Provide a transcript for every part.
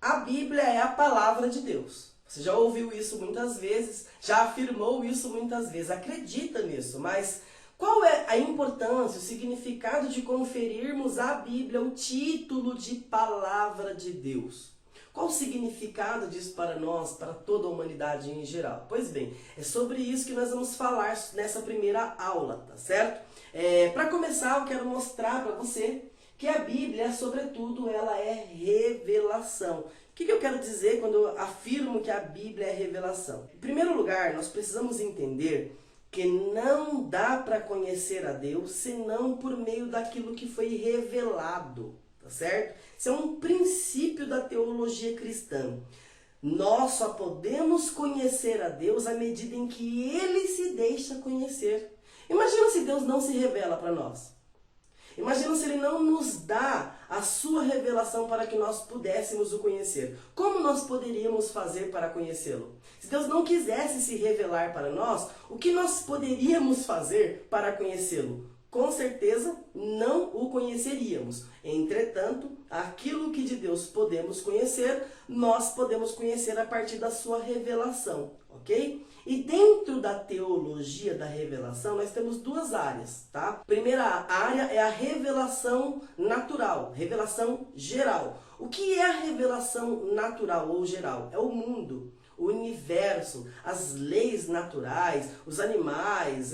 A Bíblia é a palavra de Deus. Você já ouviu isso muitas vezes, já afirmou isso muitas vezes, acredita nisso, mas qual é a importância, o significado de conferirmos à Bíblia o título de palavra de Deus? Qual o significado disso para nós, para toda a humanidade em geral? Pois bem, é sobre isso que nós vamos falar nessa primeira aula, tá certo? Para começar, eu quero mostrar para você que a Bíblia, sobretudo, ela é revelação. O que eu quero dizer quando eu afirmo que a Bíblia é revelação? Em primeiro lugar, nós precisamos entender que não dá para conhecer a Deus senão por meio daquilo que foi revelado, tá certo? Isso é um princípio da teologia cristã. Nós só podemos conhecer a Deus à medida em que Ele se deixa conhecer. Imagina se Deus não se revela para nós. Imagina se Ele não nos dá a sua revelação para que nós pudéssemos o conhecer. Como nós poderíamos fazer para conhecê-lo? Se Deus não quisesse se revelar para nós, o que nós poderíamos fazer para conhecê-lo? Com certeza não o conheceríamos. Entretanto, aquilo que de Deus podemos conhecer, nós podemos conhecer a partir da sua revelação, ok? E dentro da teologia da revelação, nós temos duas áreas, tá? A primeira área é a revelação natural, revelação geral. O que é a revelação natural ou geral? É o mundo, o universo, as leis naturais, os animais,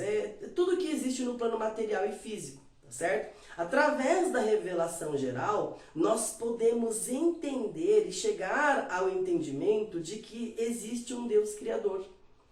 tudo que existe no plano material e físico, tá certo? Através da revelação geral, nós podemos entender e chegar ao entendimento de que existe um Deus Criador.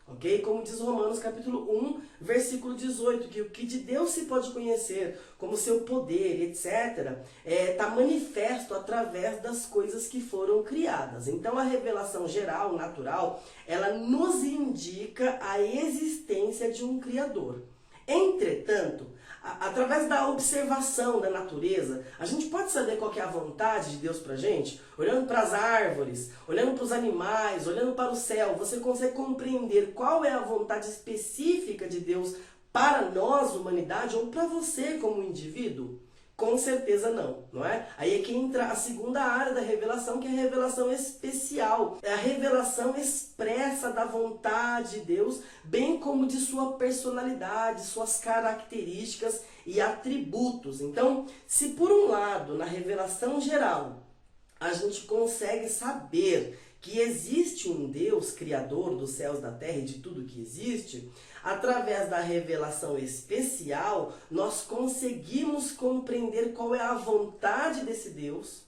Ok? Como diz Romanos capítulo 1, versículo 18, que o que de Deus se pode conhecer, como seu poder, etc., está manifesto através das coisas que foram criadas. Então a revelação geral, natural, ela nos indica a existência de um Criador. Entretanto, através da observação da natureza, a gente pode saber qual que é a vontade de Deus para a gente? Olhando para as árvores, olhando para os animais, olhando para o céu, você consegue compreender qual é a vontade específica de Deus para nós, humanidade, ou para você como indivíduo? Com certeza não, não é? Aí é que entra a segunda área da revelação, que é a revelação especial. É a revelação expressa da vontade de Deus, bem como de sua personalidade, suas características e atributos. Então, se por um lado, na revelação geral, a gente consegue saber que existe um Deus, Criador dos céus, da terra e de tudo que existe, através da revelação especial, nós conseguimos compreender qual é a vontade desse Deus,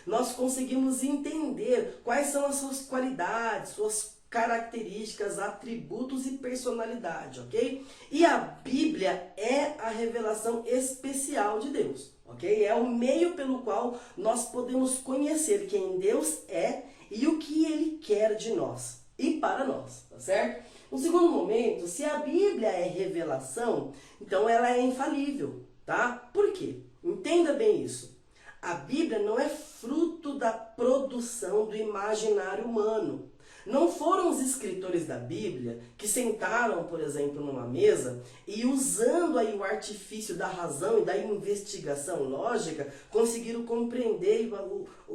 nós conseguimos entender quais são as suas qualidades, suas características, atributos e personalidade, ok? E a Bíblia é a revelação especial de Deus, ok? É o meio pelo qual nós podemos conhecer quem Deus é e o que Ele quer de nós e para nós, tá certo? No segundo momento, se a Bíblia é revelação, então ela é infalível, tá? Por quê? Entenda bem isso. A Bíblia não é fruto da produção do imaginário humano. Não foram os escritores da Bíblia que sentaram, por exemplo, numa mesa e, usando aí o artifício da razão e da investigação lógica, conseguiram compreender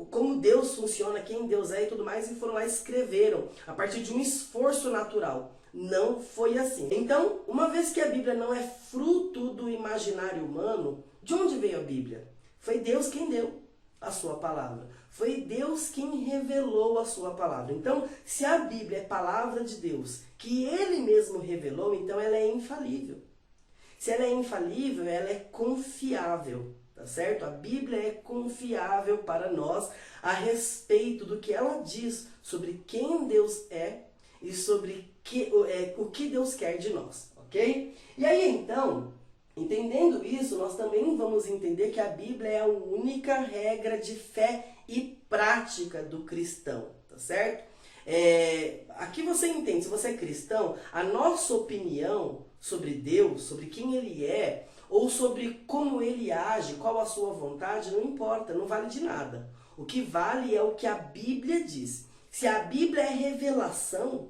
como Deus funciona, quem Deus é e tudo mais, e foram lá e escreveram a partir de um esforço natural. Não foi assim. Então, uma vez que a Bíblia não é fruto do imaginário humano, de onde veio a Bíblia? Foi Deus quem deu a sua palavra. Foi Deus quem revelou a sua palavra. Então, se a Bíblia é palavra de Deus, que Ele mesmo revelou, então ela é infalível. Se ela é infalível, ela é confiável, tá certo? A Bíblia é confiável para nós a respeito do que ela diz sobre quem Deus é e sobre o que Deus quer de nós, ok? E aí, então, entendendo isso, nós também vamos entender que a Bíblia é a única regra de fé e prática do cristão, tá certo? Aqui você entende, se você é cristão, a nossa opinião sobre Deus, sobre quem Ele é, ou sobre como Ele age, qual a sua vontade, não importa, não vale de nada. O que vale é o que a Bíblia diz. Se a Bíblia é revelação,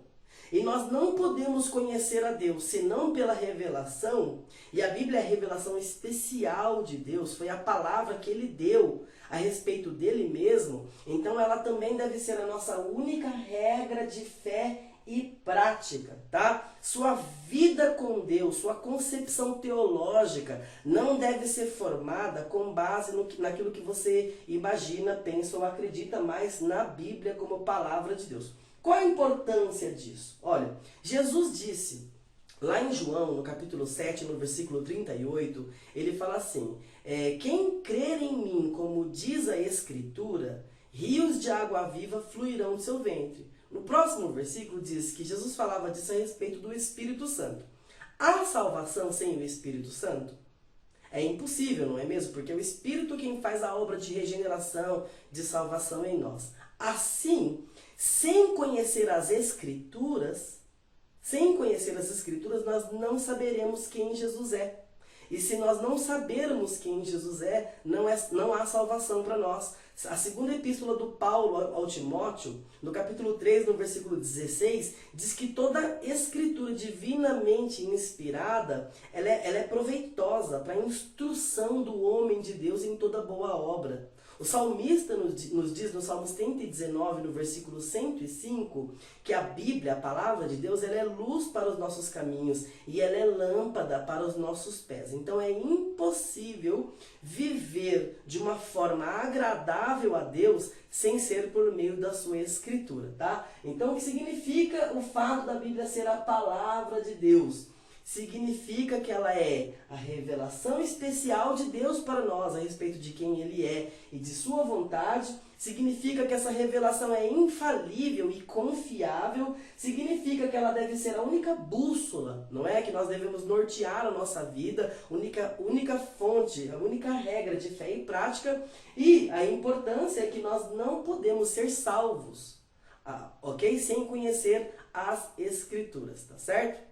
E nós não podemos conhecer a Deus senão pela revelação, e a Bíblia é a revelação especial de Deus, foi a palavra que Ele deu a respeito dele mesmo, então ela também deve ser a nossa única regra de fé e prática, tá? Sua vida com Deus, sua concepção teológica não deve ser formada com base naquilo que você imagina, pensa ou acredita, mas na Bíblia como palavra de Deus. Qual a importância disso? Olha, Jesus disse, lá em João, no capítulo 7, no versículo 38, ele fala assim, quem crer em mim, como diz a Escritura, rios de água viva fluirão do seu ventre. No próximo versículo diz que Jesus falava disso a respeito do Espírito Santo. Há salvação sem o Espírito Santo? É impossível, não é mesmo? Porque é o Espírito quem faz a obra de regeneração, de salvação em nós. Assim, sem conhecer as Escrituras, nós não saberemos quem Jesus é. E se nós não sabermos quem Jesus é, não há salvação para nós. A segunda epístola do Paulo ao Timóteo, no capítulo 3, no versículo 16, diz que toda escritura divinamente inspirada, ela é proveitosa para a instrução do homem de Deus em toda boa obra. O salmista nos diz no Salmo 119, no versículo 105, que a Bíblia, a palavra de Deus, ela é luz para os nossos caminhos e ela é lâmpada para os nossos pés. Então é impossível viver de uma forma agradável a Deus sem ser por meio da sua Escritura, tá? Então o que significa o fato da Bíblia ser a palavra de Deus? Significa que ela é a revelação especial de Deus para nós a respeito de quem Ele é e de sua vontade. Significa que essa revelação é infalível e confiável. Significa que ela deve ser a única bússola, não é? Que nós devemos nortear a nossa vida, única fonte, a única regra de fé e prática. E a importância é que nós não podemos ser salvos, ok? Sem conhecer as Escrituras, tá certo?